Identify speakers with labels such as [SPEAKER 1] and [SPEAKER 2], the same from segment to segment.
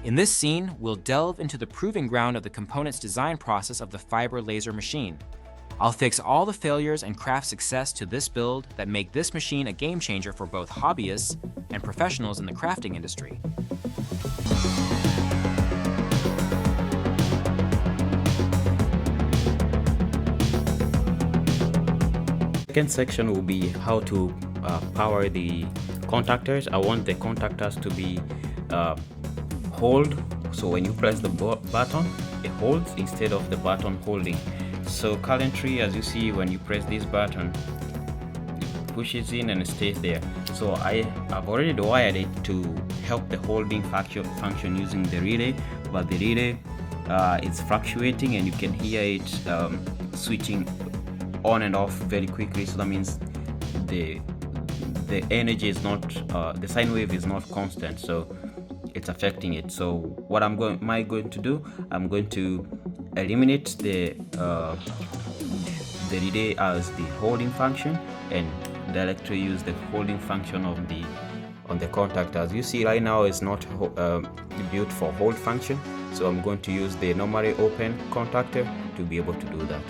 [SPEAKER 1] In this scene, we'll delve into the proving ground of the component's design process of the fiber laser machine. I'll fix all the failures and craft success to this build that make this machine a game changer for both hobbyists and professionals in the crafting industry.
[SPEAKER 2] Second section will be how to power the contactors. I want the contactors to be hold, so when you press the button it holds instead of the button holding. So currently, as you see, when you press this button it pushes in and it stays there. So I've already wired it to help the holding function using the relay, but the relay is fluctuating and you can hear it switching on and off very quickly. So that means the energy is not the sine wave is not constant, so it's affecting it. So what am I going to do? I'm going to eliminate the relay as the holding function and directly use the holding function of on the contactor. As you see right now, it's not built for hold function, so I'm going to use the normally open contactor to be able to do that.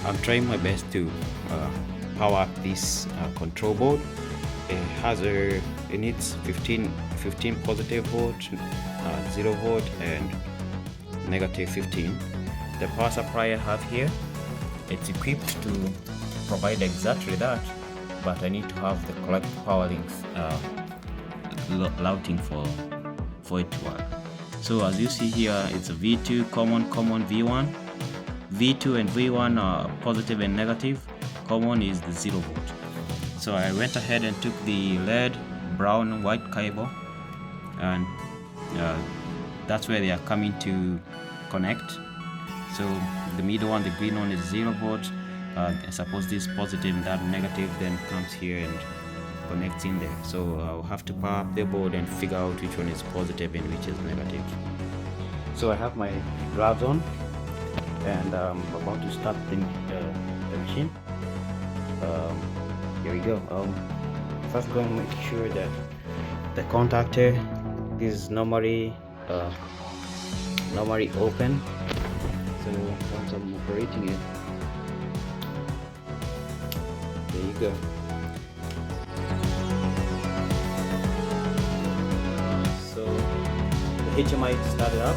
[SPEAKER 2] I'm trying my best to power up this control board. It needs 15 positive volt, 0 volt and negative 15. The power supply I have here, it's equipped to provide exactly that, but I need to have the correct power links routing for it to work. So as you see here, it's a V2 common V1. V2 and V1 are positive and negative. Common is the 0 volt. So I went ahead and took the red, brown, white cable, and that's where they are coming to connect. So the middle one, the green one, is 0 volt. I suppose this positive and that negative then comes here and connects in there. So I'll have to power up the board and figure out which one is positive and which is negative. So I have my gloves on and I'm about to start the machine. Here we go. First going to make sure that the contactor is normally open. So once I'm operating it, there you go. So the HMI started up.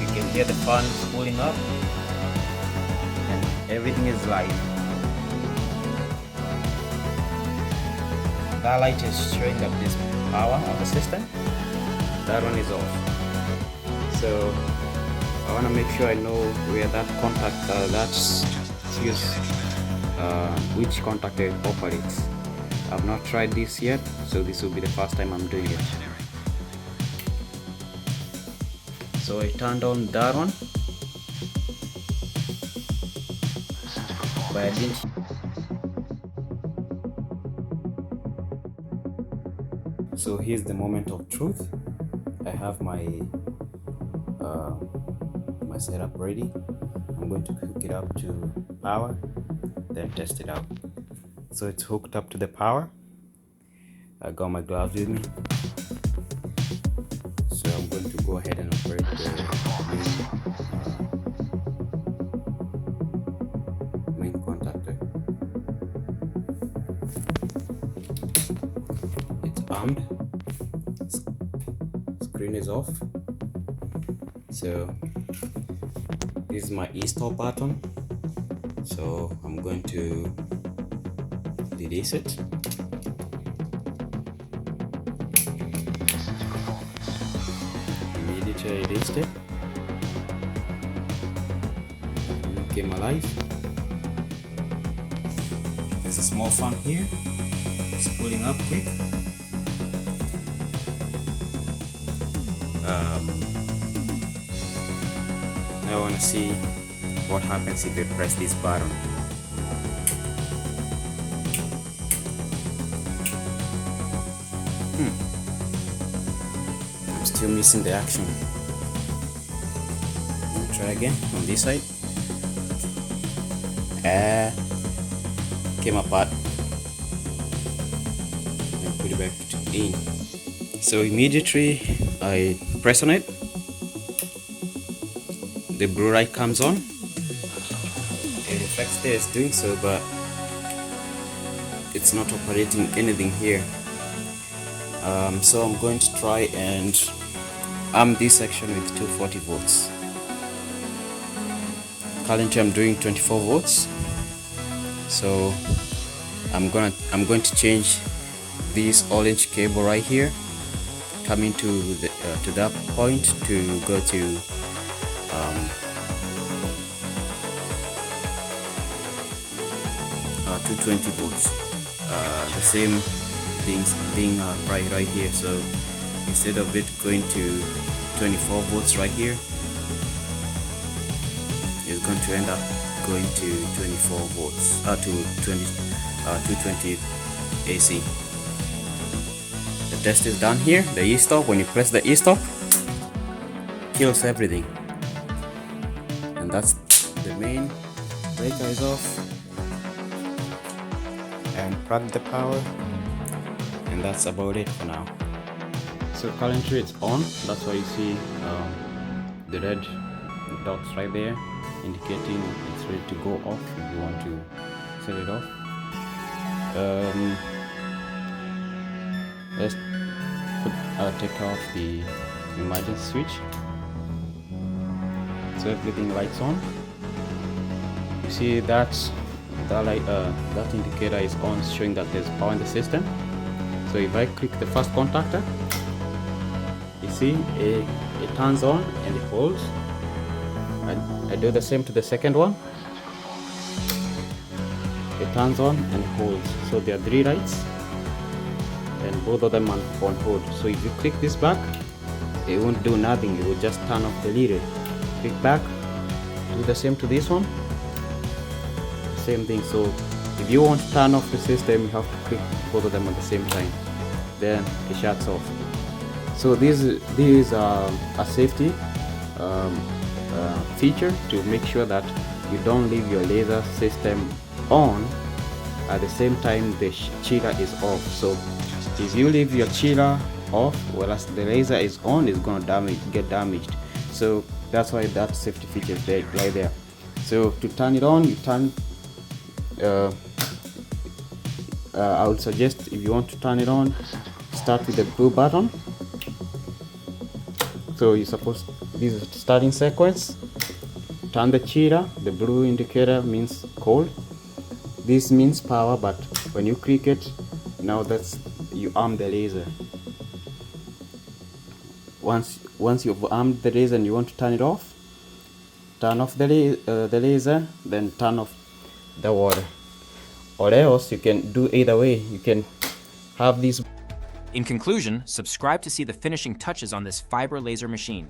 [SPEAKER 2] You can hear the fan spooling up and everything is live. That light is showing up this power of the system. That one is off. So I want to make sure I know where that contactor, that's which contactor operates. I've not tried this yet, so this will be the first time I'm doing it. So I turned on that one, but I didn't. So here's the moment of truth. I have my my setup ready. I'm going to hook it up to power, then test it out. So it's hooked up to the power. I got my gloves with me. So I'm going to go ahead and operate the main contactor. It's armed. Screen is off. So this is my install button. So I'm going to release it. Immediately I released it. It came alive. There's a small fan here. It's pulling up quick. I want to see what happens if I press this button. still missing the action. Let me try again on this side. Came apart. And put it back in. So immediately I press on it, the blue light comes on. It reflects there, it's doing so, but it's not operating anything here. So I'm going to try and arm this section with 240 volts. Currently I'm doing 24 volts. So I'm going to change this orange cable right here, coming to that point to go to 220 volts. The same things being right here. So instead of it going to 24 volts right here, it's going to end up going to 24 volts to 220 AC. The test is done here. The e-stop, when you press the e-stop, kills everything, and that's the main breaker is off, and plug the power, and that's about it for now. So currently it's on. That's why you see the red dots right there indicating it's ready to go off if you want to set it off. Let's take off the emergency switch. So everything lights on. You see that light, that indicator is on, showing that there's power in the system. So if I click the first contactor, you see it turns on and it holds. I do the same to the second one. It turns on and holds. So there are 3 lights, and both of them are on hold. So if you click this back, it won't do nothing. It will just turn off the leader. Click back, do the same to this one. Same thing. So if you want to turn off the system, you have to click both of them at the same time. Then it shuts off. So this is a safety feature to make sure that you don't leave your laser system on at the same time the chiller is off. So if you leave your chiller off whereas the laser is on, it's going to get damaged. So that's why that safety feature is there, right there. So to turn it on, you turn I would suggest, if you want to turn it on, start with the blue button. So you're supposed, this is starting sequence. Turn the chiller. The blue indicator means cold. This means power, but when you click it, now that's you arm the laser. Once you've armed the laser and you want to turn it off, turn off the laser, then turn off the water. Or else you can do either way. You can have these.
[SPEAKER 1] In conclusion, subscribe to see the finishing touches on this fiber laser machine.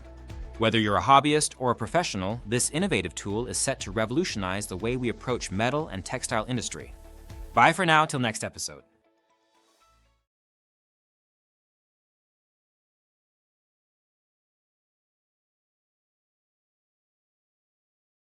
[SPEAKER 1] Whether you're a hobbyist or a professional, this innovative tool is set to revolutionize the way we approach metal and textile industry. Bye for now till next episode.